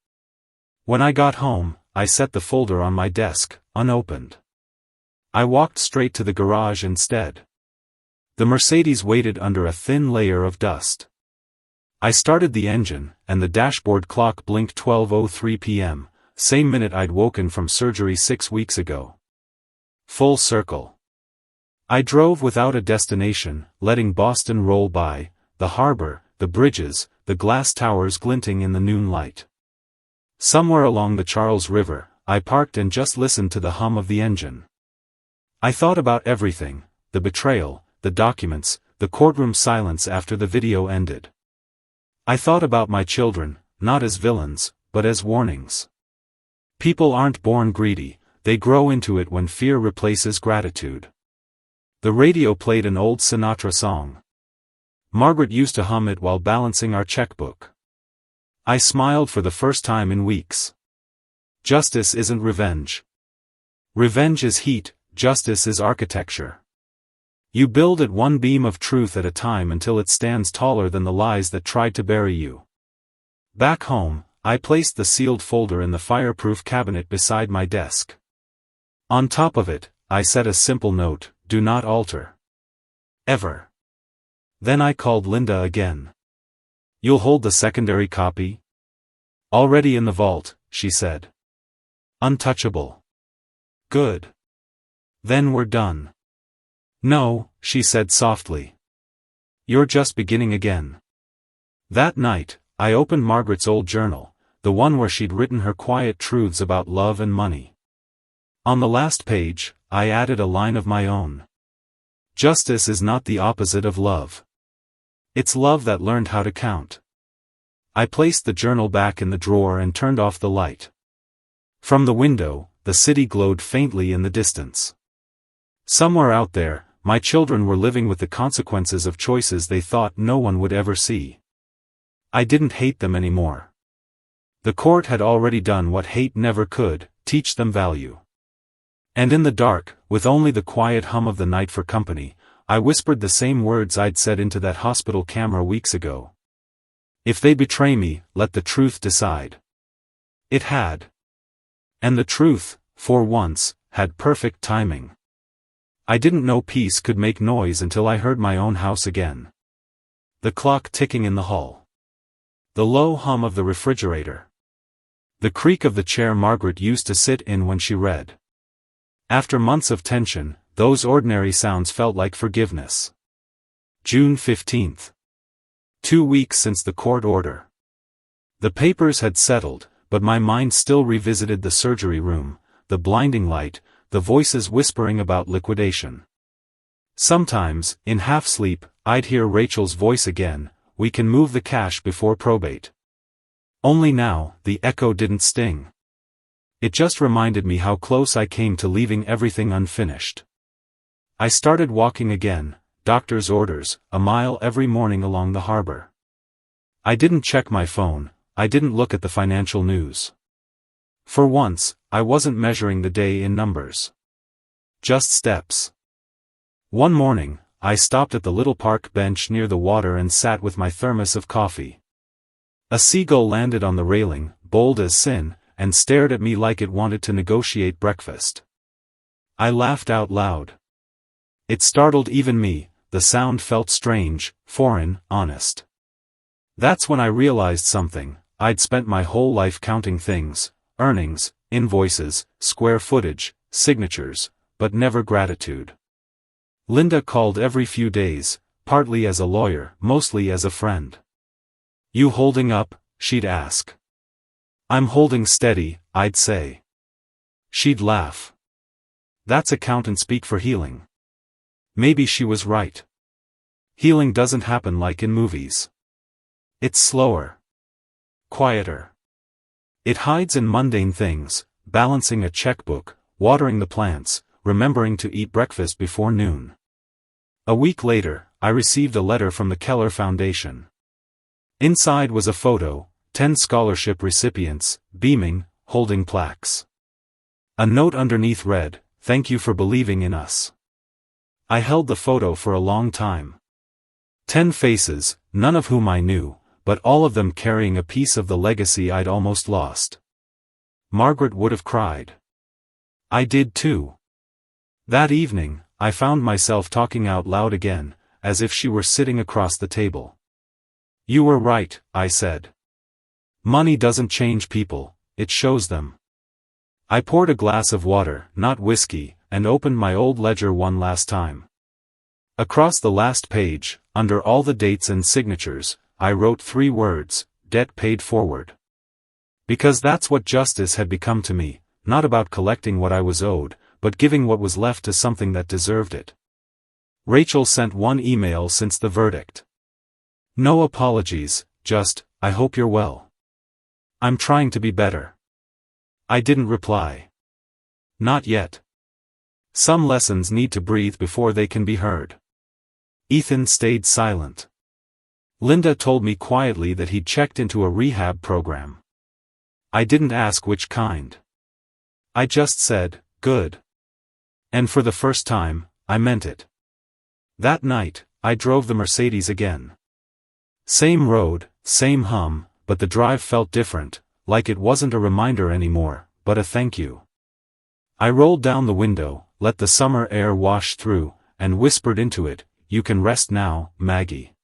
When I got home, I set the folder on my desk, unopened. I walked straight to the garage instead. The Mercedes waited under a thin layer of dust. I started the engine, and the dashboard clock blinked 12:03 p.m., same minute I'd woken from surgery 6 weeks ago. Full circle. I drove without a destination, letting Boston roll by, the harbor, the bridges, the glass towers glinting in the noon light. Somewhere along the Charles River, I parked and just listened to the hum of the engine. I thought about everything, the betrayal, the documents, the courtroom silence after the video ended. I thought about my children, not as villains, but as warnings. People aren't born greedy, they grow into it when fear replaces gratitude. The radio played an old Sinatra song. Margaret used to hum it while balancing our checkbook. I smiled for the first time in weeks. Justice isn't revenge. Revenge is heat, justice is architecture. You build it one beam of truth at a time until it stands taller than the lies that tried to bury you. Back home, I placed the sealed folder in the fireproof cabinet beside my desk. On top of it, I set a simple note, do not alter. Ever. Then I called Linda again. You'll hold the secondary copy? Already in the vault, she said. Untouchable. Good. Then we're done. No, she said softly. You're just beginning again. That night, I opened Margaret's old journal, the one where she'd written her quiet truths about love and money. On the last page, I added a line of my own. Justice is not the opposite of love. It's love that learned how to count. I placed the journal back in the drawer and turned off the light. From the window, the city glowed faintly in the distance. Somewhere out there, my children were living with the consequences of choices they thought no one would ever see. I didn't hate them anymore. The court had already done what hate never could, teach them value. And in the dark, with only the quiet hum of the night for company, I whispered the same words I'd said into that hospital camera weeks ago. If they betray me, let the truth decide. It had. And the truth, for once, had perfect timing. I didn't know peace could make noise until I heard my own house again. The clock ticking in the hall. The low hum of the refrigerator. The creak of the chair Margaret used to sit in when she read. After months of tension, those ordinary sounds felt like forgiveness. June 15th. 2 weeks since the court order. The papers had settled, but my mind still revisited the surgery room, the blinding light, the voices whispering about liquidation. Sometimes, in half-sleep, I'd hear Rachel's voice again, "We can move the cash before probate." Only now, the echo didn't sting. It just reminded me how close I came to leaving everything unfinished. I started walking again, doctor's orders, a mile every morning along the harbor. I didn't check my phone, I didn't look at the financial news. For once, I wasn't measuring the day in numbers. Just steps. One morning, I stopped at the little park bench near the water and sat with my thermos of coffee. A seagull landed on the railing, bold as sin, and stared at me like it wanted to negotiate breakfast. I laughed out loud. It startled even me, the sound felt strange, foreign, honest. That's when I realized something. I'd spent my whole life counting things, earnings, invoices, square footage, signatures, but never gratitude. Linda called every few days, partly as a lawyer, mostly as a friend. "You holding up?" she'd ask. "I'm holding steady," I'd say. She'd laugh. That's accountant speak for healing. Maybe she was right. Healing doesn't happen like in movies. It's slower. Quieter. It hides in mundane things, balancing a checkbook, watering the plants, remembering to eat breakfast before noon. A week later, I received a letter from the Keller Foundation. Inside was a photo, 10 scholarship recipients, beaming, holding plaques. A note underneath read, "Thank you for believing in us." I held the photo for a long time. 10 faces, none of whom I knew, but all of them carrying a piece of the legacy I'd almost lost. Margaret would have cried. I did too. That evening, I found myself talking out loud again, as if she were sitting across the table. "You were right," I said. "Money doesn't change people, it shows them." I poured a glass of water, not whiskey, and opened my old ledger one last time. Across the last page, under all the dates and signatures, I wrote 3 words, "Debt paid forward." Because that's what justice had become to me, not about collecting what I was owed, but giving what was left to something that deserved it. Rachel sent one email since the verdict. No apologies, just, "I hope you're well." "I'm trying to be better." I didn't reply. Not yet. Some lessons need to breathe before they can be heard. Ethan stayed silent. Linda told me quietly that he'd checked into a rehab program. I didn't ask which kind. I just said, "Good." And for the first time, I meant it. That night, I drove the Mercedes again. Same road, same hum, but the drive felt different, like it wasn't a reminder anymore, but a thank you. I rolled down the window, let the summer air wash through, and whispered into it, "You can rest now, Maggie."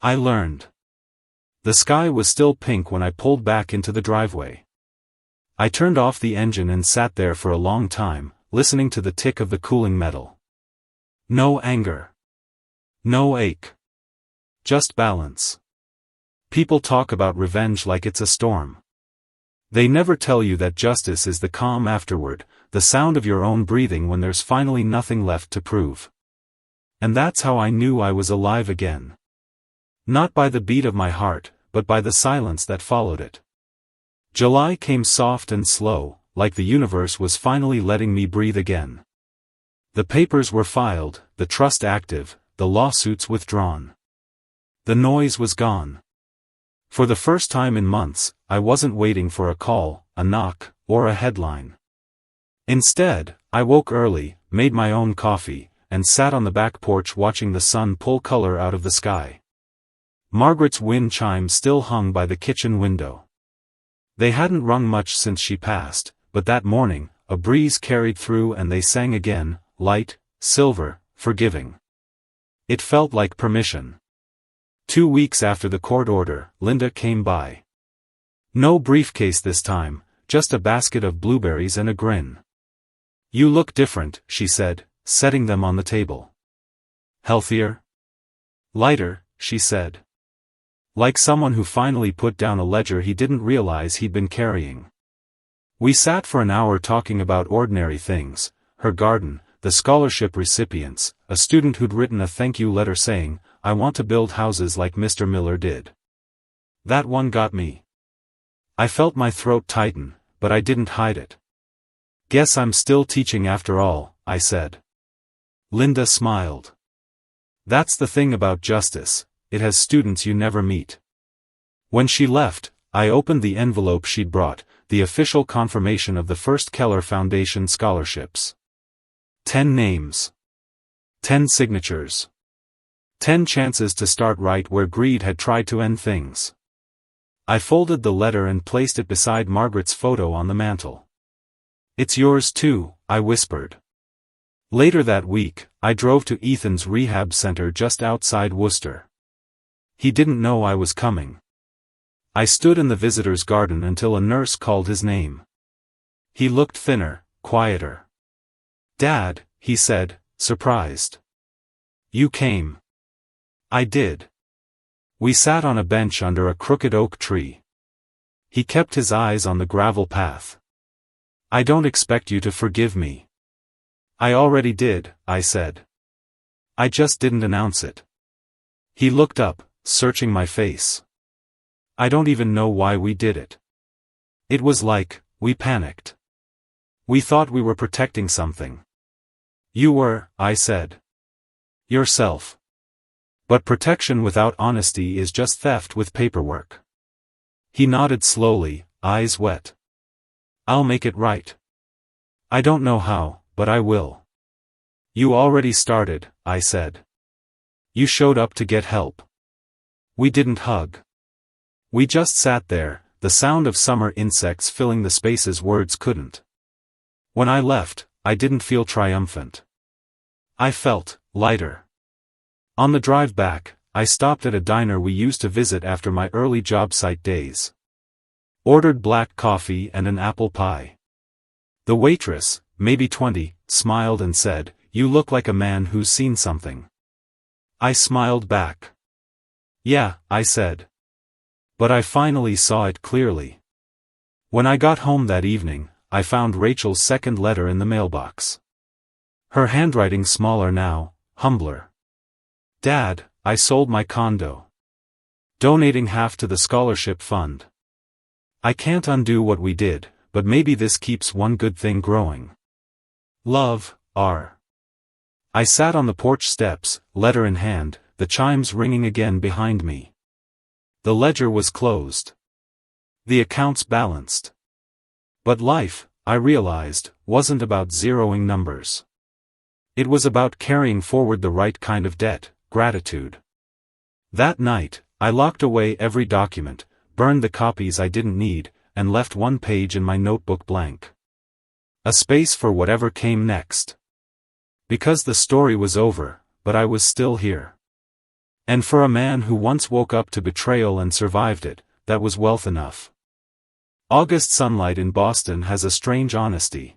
I learned. The sky was still pink when I pulled back into the driveway. I turned off the engine and sat there for a long time, listening to the tick of the cooling metal. No anger. No ache. Just balance. People talk about revenge like it's a storm. They never tell you that justice is the calm afterward, the sound of your own breathing when there's finally nothing left to prove. And that's how I knew I was alive again. Not by the beat of my heart, but by the silence that followed it. July came soft and slow, like the universe was finally letting me breathe again. The papers were filed, the trust active, the lawsuits withdrawn. The noise was gone. For the first time in months, I wasn't waiting for a call, a knock, or a headline. Instead, I woke early, made my own coffee, and sat on the back porch watching the sun pull color out of the sky. Margaret's wind chime still hung by the kitchen window. They hadn't rung much since she passed, but that morning, a breeze carried through and they sang again, light, silver, forgiving. It felt like permission. 2 weeks after the court order, Linda came by. No briefcase this time, just a basket of blueberries and a grin. "You look different," she said, setting them on the table. "Healthier?" "Lighter," she said. Like someone who finally put down a ledger he didn't realize he'd been carrying. We sat for an hour talking about ordinary things, her garden, the scholarship recipients, a student who'd written a thank you letter saying, "I want to build houses like Mr. Miller did." That one got me. I felt my throat tighten, but I didn't hide it. "Guess I'm still teaching after all," I said. Linda smiled. "That's the thing about justice, it has students you never meet." When she left, I opened the envelope she'd brought, the official confirmation of the first Keller Foundation scholarships. 10 names. 10 signatures. 10 chances to start right where greed had tried to end things. I folded the letter and placed it beside Margaret's photo on the mantel. "It's yours too," I whispered. Later that week, I drove to Ethan's rehab center just outside Worcester. He didn't know I was coming. I stood in the visitor's garden until a nurse called his name. He looked thinner, quieter. "Dad," he said, surprised. "You came." I did. We sat on a bench under a crooked oak tree. He kept his eyes on the gravel path. "I don't expect you to forgive me." "I already did," I said. "I just didn't announce it." He looked up, searching my face. "I don't even know why we did it. It was like, we panicked. We thought we were protecting something." "You were," I said. "Yourself. But protection without honesty is just theft with paperwork." He nodded slowly, eyes wet. "I'll make it right. I don't know how, but I will." "You already started," I said. "You showed up to get help." We didn't hug. We just sat there, the sound of summer insects filling the spaces words couldn't. When I left, I didn't feel triumphant. I felt lighter. On the drive back, I stopped at a diner we used to visit after my early job site days. Ordered black coffee and an apple pie. The waitress, maybe 20, smiled and said, "You look like a man who's seen something." I smiled back. "Yeah," I said. But I finally saw it clearly. When I got home that evening, I found Rachel's second letter in the mailbox. Her handwriting smaller now, humbler. "Dad, I sold my condo. Donating half to the scholarship fund. I can't undo what we did, but maybe this keeps one good thing growing. Love, R." I sat on the porch steps, letter in hand, the chimes ringing again behind me. The ledger was closed. The accounts balanced. But life, I realized, wasn't about zeroing numbers. It was about carrying forward the right kind of debt, gratitude. That night, I locked away every document, burned the copies I didn't need, and left one page in my notebook blank. A space for whatever came next. Because the story was over, but I was still here. And for a man who once woke up to betrayal and survived it, that was wealth enough. August sunlight in Boston has a strange honesty.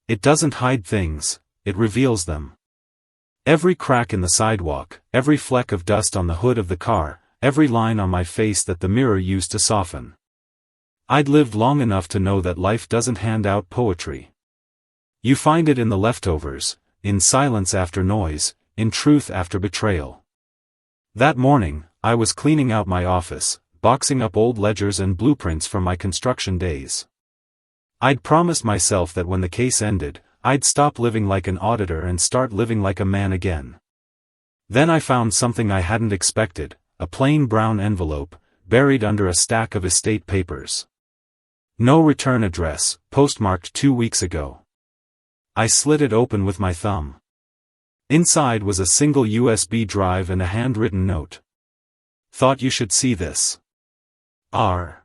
It doesn't hide things, it reveals them. Every crack in the sidewalk, every fleck of dust on the hood of the car, every line on my face that the mirror used to soften. I'd lived long enough to know that life doesn't hand out poetry. You find it in the leftovers, in silence after noise, in truth after betrayal. That morning, I was cleaning out my office, boxing up old ledgers and blueprints from my construction days. I'd promised myself that when the case ended, I'd stop living like an auditor and start living like a man again. Then I found something I hadn't expected, a plain brown envelope, buried under a stack of estate papers. No return address, postmarked 2 weeks ago. I slid it open with my thumb. Inside was a single USB drive and a handwritten note. "Thought you should see this. R."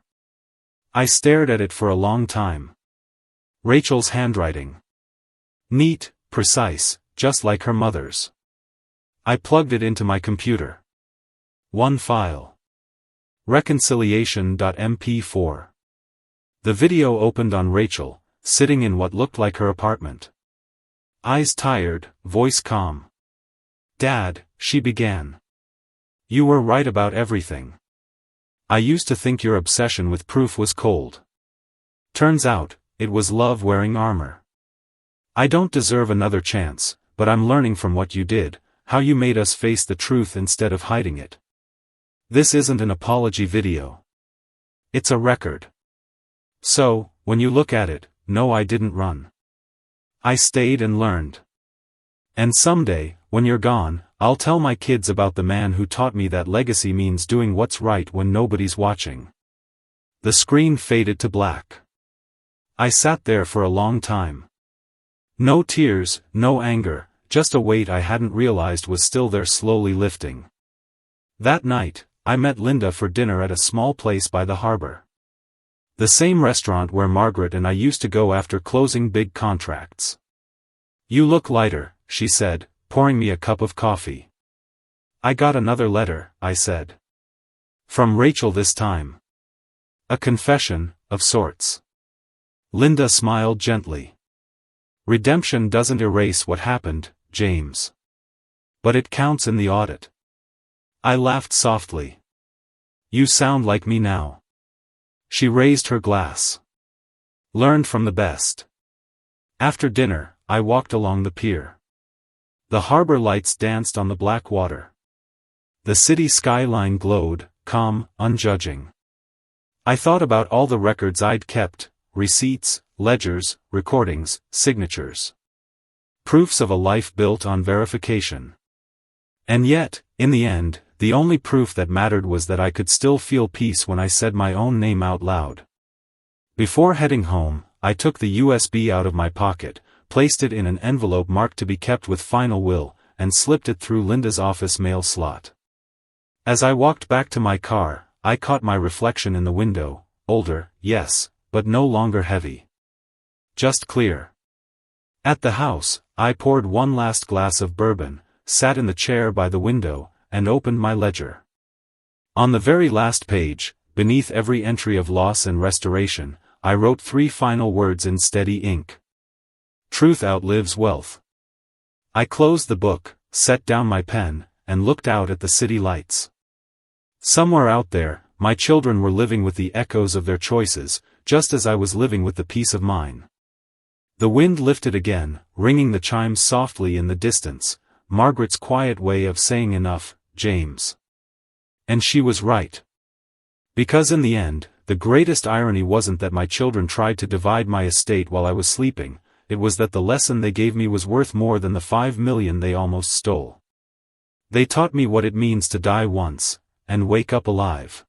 I stared at it for a long time. Rachel's handwriting. Neat, precise, just like her mother's. I plugged it into my computer. One file. Reconciliation.mp4. The video opened on Rachel, sitting in what looked like her apartment. Eyes tired, voice calm. "Dad," she began. "You were right about everything. I used to think your obsession with proof was cold. Turns out, it was love wearing armor. I don't deserve another chance, but I'm learning from what you did, how you made us face the truth instead of hiding it. This isn't an apology video. It's a record. So, when you look at it, no, I didn't run. I stayed and learned. And someday, when you're gone, I'll tell my kids about the man who taught me that legacy means doing what's right when nobody's watching." The screen faded to black. I sat there for a long time. No tears, no anger, just a weight I hadn't realized was still there, slowly lifting. That night, I met Linda for dinner at a small place by the harbor. The same restaurant where Margaret and I used to go after closing big contracts. "You look lighter," she said, pouring me a cup of coffee. "I got another letter," I said. "From Rachel this time. A confession, of sorts." Linda smiled gently. "Redemption doesn't erase what happened, James. But it counts in the audit." I laughed softly. "You sound like me now." She raised her glass. "Learned from the best." After dinner, I walked along the pier. The harbor lights danced on the black water. The city skyline glowed, calm, unjudging. I thought about all the records I'd kept, receipts, ledgers, recordings, signatures. Proofs of a life built on verification. And yet, in the end, the only proof that mattered was that I could still feel peace when I said my own name out loud. Before heading home, I took the USB out of my pocket, placed it in an envelope marked to be kept with final will, and slipped it through Linda's office mail slot. As I walked back to my car, I caught my reflection in the window, older, yes, but no longer heavy. Just clear. At the house, I poured one last glass of bourbon, sat in the chair by the window, and opened my ledger. On the very last page, beneath every entry of loss and restoration, I wrote 3 final words in steady ink. Truth outlives wealth. I closed the book, set down my pen, and looked out at the city lights. Somewhere out there, my children were living with the echoes of their choices, just as I was living with the peace of mine. The wind lifted again, ringing the chimes softly in the distance, Margaret's quiet way of saying enough, James. And she was right. Because in the end, the greatest irony wasn't that my children tried to divide my estate while I was sleeping, it was that the lesson they gave me was worth more than the $5 million they almost stole. They taught me what it means to die once, and wake up alive.